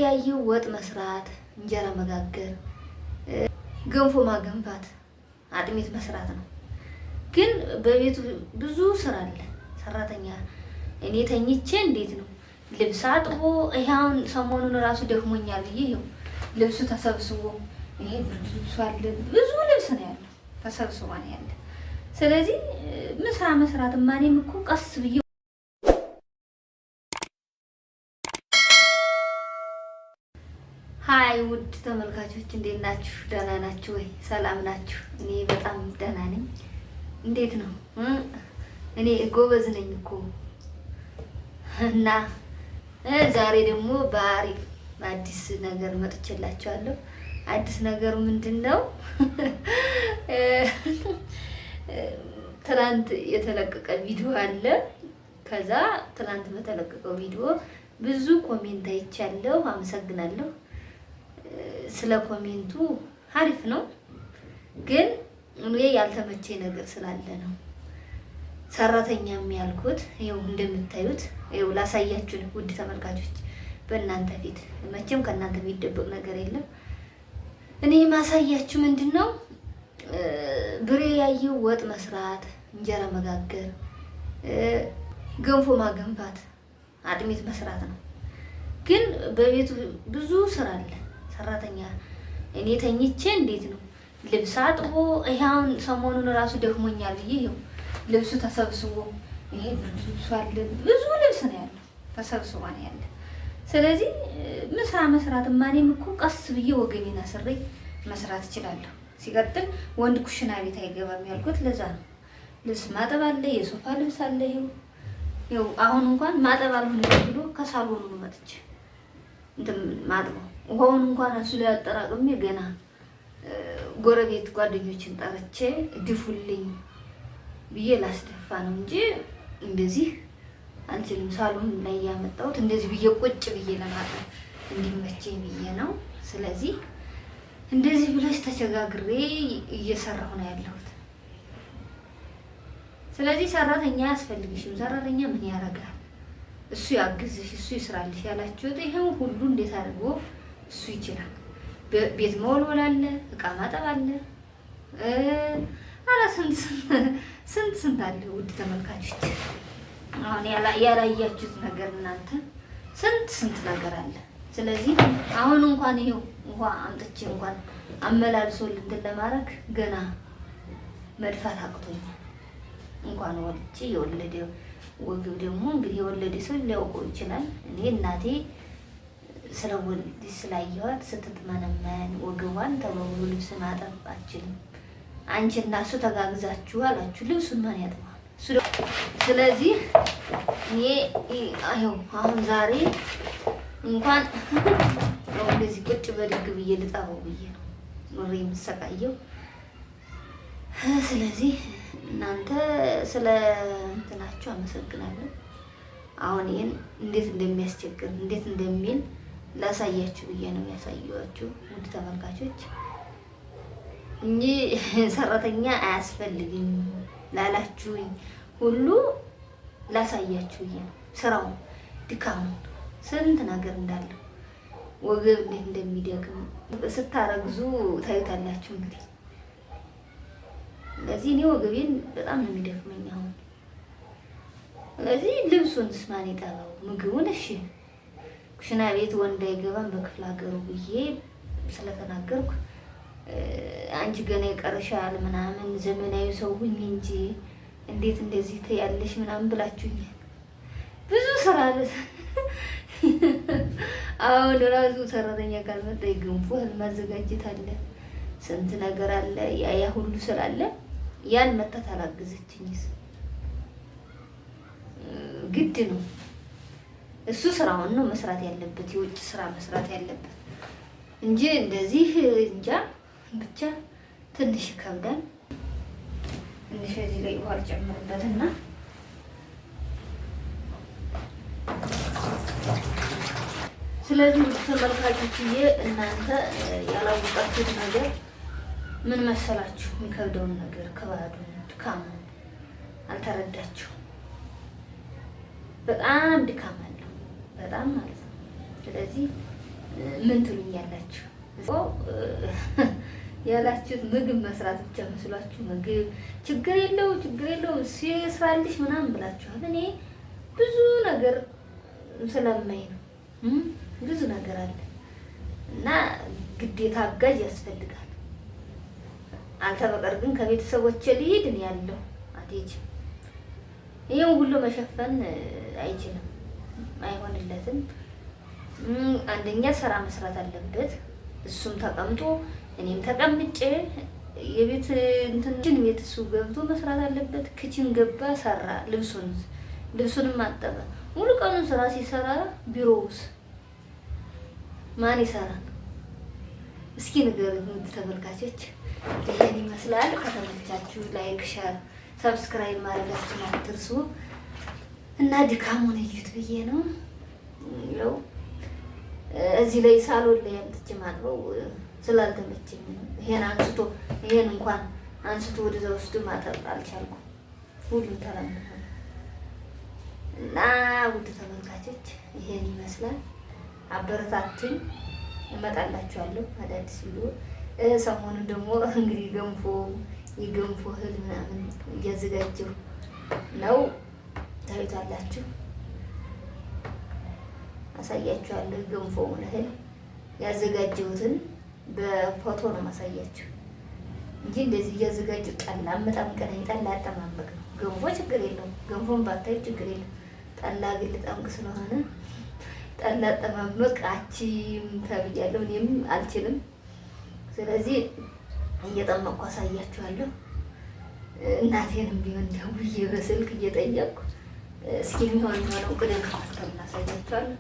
ያየው ወጥ መስራት፣ እንጀራ መጋገር፣ ገንፎ ማገንፋት፣ አጥሚት መስራት ነው። ግን በቤቱ ብዙ ስራ አለ። ሰራተኛ እኔ ተኝቼ እንዴት ነው ልብስ አጥቦ ይሄውን ሰሞኑን ራሱ ደክሞኛል ብዬ ይኸው ልብሱ ተሰብስቦ ይሄ ብርድ ልብሱ አለ፣ ብዙ ልብስ ነው ያለው ተሰብስቦ ነው ያለ። ስለዚህ ምሳ መስራት ማኔም እኮ ቀስ ብዬ ሃይ ውድ ተመልካቾች እንዴት ናችሁ? ደህና ናችሁ ወይ? ሰላም ናችሁ? እኔ በጣም ደህና ነኝ። እንዴት ነው? እኔ ጎበዝ ነኝ እኮ እና ዛሬ ደግሞ በአሪፍ አዲስ ነገር መጥቼላችኋለሁ። አዲስ ነገሩ ምንድነው? ትናንት የተለቀቀ ቪዲዮ አለ። ከዛ ትናንት በተለቀቀው ቪዲዮ ብዙ ኮሜንት አይቻለሁ። አመሰግናለሁ። ስለ ኮሜንቱ አሪፍ ነው፣ ግን እኔ ያልተመቼ ነገር ስላለ ነው ሰራተኛም ያልኩት። ይኸው እንደምታዩት ይኸው ላሳያችሁ ነው ውድ ተመልካቾች፣ በእናንተ ፊት መቼም ከእናንተ የሚደበቅ ነገር የለም። እኔ ማሳያችሁ ምንድነው ብሬ ያየው ወጥ መስራት፣ እንጀራ መጋገር፣ ገንፎ ማገንፋት፣ አጥሚት መስራት ነው። ግን በቤቱ ብዙ ስራ አለ። ሰራተኛ እኔ ተኝቼ እንዴት ነው ልብስ አጥቦ ይሄውን ሰሞኑን ራሱ ደክሞኛል ብዬ ይኸው ልብሱ ተሰብስቦ ይሄ ብርድ ልብሱ አለ፣ ብዙ ልብስ ነው ያለው ተሰብስቦ ነው ያለ። ስለዚህ ምሳ መስራት ማኔም እኮ ቀስ ብዬ ወገኔን አስሬ መስራት እችላለሁ። ሲቀጥል ወንድ ኩሽና ቤት አይገባም ያልኩት ለዛ ነው። ልብስ ማጠብ አለ፣ የሶፋ ልብስ አለ። ይኸው አሁን እንኳን ማጠብ አልሆነ ብሎ ከሳሎኑ ነው መጥቼ እንትን ማጥበው። ውሃውን እንኳን እሱ ላይ አጠራቅሜ ገና ጎረቤት ጓደኞችን ጠርቼ ድፉልኝ ብዬ ላስደፋ ነው እንጂ እንደዚህ አልችልም። ሳሎን ላይ ያመጣሁት እንደዚህ ብዬ ቁጭ ብዬ ለማጠብ እንዲመቸኝ ብዬ ነው። ስለዚህ እንደዚህ ብለሽ ተቸጋግሬ እየሰራሁ ነው ያለሁት። ስለዚህ ሰራተኛ አያስፈልግሽም። ሰራተኛ ምን ያደርጋል? እሱ ያግዝሽ፣ እሱ ይስራልሽ ያላችሁት ይሄን ሁሉ እንዴት አድርጎ እሱ ይችላል? ቤት መወልወል አለ፣ እቃ ማጠብ አለ፣ አላ ስንት አለ ውድ ተመልካቾች። አሁን ያላያችሁት ነገር እናንተ ስንት ነገር አለ። ስለዚህ አሁን እንኳን ይሄው ውሃ አምጥቼ እንኳን አመላልሶ እንትን ለማድረግ ገና መድፋት አቅቶኛል። እንኳን ወልጄ የወለደ ወገብ ደግሞ እንግዲህ የወለደ ሰው ሊያውቀው ይችላል። እኔ እናቴ ስለወለደ ስላየኋት ስትጥመነመን ወገቧን ተበብሎ ልብስ ማጠብ አትችልም። አንቺ እና እሱ ተጋግዛችሁ አላችሁ ልብሱን ማን ያጥባል? ስለዚህ እኔ አይው አሁን ዛሬ እንኳን እንደዚህ ቁጭ በድግ ብዬ ልጣበው ብዬ ነው ኑሬ የምሰቃየው። ስለዚህ እናንተ ስለ እንትናችሁ አመሰግናለሁ። አሁን ይሄን እንዴት እንደሚያስቸግር እንዴት እንደሚል ላሳያችሁ ብዬ ነው ያሳየኋችሁ ውድ ተመልካቾች። እንጂ ሰራተኛ አያስፈልግም ላላችሁኝ ሁሉ ላሳያችሁ ብዬ ነው። ስራው ድካሙ ስንት ነገር እንዳለው ወገብ እንዴት እንደሚደክም ስታረግዙ ታዩታላችሁ እንግዲህ። ስለዚህ እኔ ወገቤን በጣም ነው የሚደክመኝ አሁን። ስለዚህ ልብሱንስ ማን ይጠባው? ምግቡን እሺ ኩሽና ቤት ወንድ አይገባም በክፍለ ሀገሩ ብዬ ስለተናገርኩ አንቺ ገና ይቀርሻል ምናምን ዘመናዊ ሰው ሁኚ እንጂ እንዴት እንደዚህ ትያለሽ ምናምን ብላችሁኛል። ብዙ ስራ አለ። አሁን ራሱ ሰራተኛ ካልመጣ ገንፎ ማዘጋጀት አለ፣ ስንት ነገር አለ። ያ ሁሉ ስላለ ያን መጣት አላገዘችኝስ ግድ ነው። እሱ ስራውን ነው መስራት ያለበት፣ የውጭ ስራ መስራት ያለበት እንጂ እንደዚህ እንጃ ብቻ ትንሽ ይከብዳል። ትንሽ እዚህ ላይ ውሃ ጨምርበትና ስለዚህ ውድ ተመልካቾችዬ እናንተ ያላወቃችሁት ነገር ምን መሰላችሁ? የሚከብደውን ነገር ከባዱን ድካሙን አልተረዳችሁም። በጣም ድካም አለው በጣም ማለት ነው። ስለዚህ ምን ትሉኛላችሁ? ያላችሁት ምግብ መስራት ብቻ መስሏችሁ ምግብ ችግር የለው ሲስራልሽ ምናምን ብላችኋል። እኔ ብዙ ነገር ስለማይ ነው ብዙ ነገር አለ እና ግዴታ አጋዥ ያስፈልጋል። አልተበቀር ግን ከቤተሰቦቼ ልሂድ ነው ያለው አትሄጂም። ይሄን ሁሉ መሸፈን አይችልም፣ አይሆንለትም። አንደኛ ስራ መስራት አለበት። እሱም ተቀምጦ እኔም ተቀምጬ የቤት እንትን ቤት እሱ ገብቶ መስራት አለበት። ክችን ገባ ሰራ፣ ልብሱንም አጠበ። ሙሉ ቀኑን ስራ ሲሰራ ቢሮውስ ማን ይሰራል? እስኪ ንገሩኝ ውድ ተመልካቾች። ይሄን ይመስላል። ከተመቻችሁ ላይክ፣ ሼር፣ ሰብስክራይብ ማድረጋችሁን አትርሱ እና ድካሙን እዩት ብዬ ነው ይኸው እዚህ ላይ ሳሎን ላይ አምጥቼ ማጥበው ስላልተመቸኝ ነው። ይሄን እንኳን አንስቶ ወደዛ ውስጥ ማጠብ አልቻልኩም። ሁሉም ተለምዶ እና ውድ ተመልካቾች ይሄን ይመስላል። አበረታቱኝ፣ እመጣላችኋለሁ አዳዲስ ቪዲዮ። ሰሞኑን ደግሞ እንግዲህ የገንፎ እህል ምናምን እያዘጋጀሁ ነው፣ ታዩታላችሁ። አሳያችኋለሁ። ገንፎውን እህል ያዘጋጀሁትን በፎቶ ነው ማሳያችሁ እንጂ እንደዚህ እያዘጋጀሁ ጠላ መጠምቀኝ ጠላ አጠማመቅ ነው። ገንፎ ችግር የለውም፣ ገንፎን ባታይ ችግር የለም። ጠላ ግን ልጠምቅ ስለሆነ ጠላ አጠማመቅ አቺም ተብያለሁ፣ እኔም አልችልም። ስለዚህ እየጠመቅኩ አሳያችኋለሁ። እናቴንም ቢሆን ደውዬ በስልክ እየጠየቅኩ እስኪ የሚሆነው ቅደም ተከተል አሳያችኋለሁ።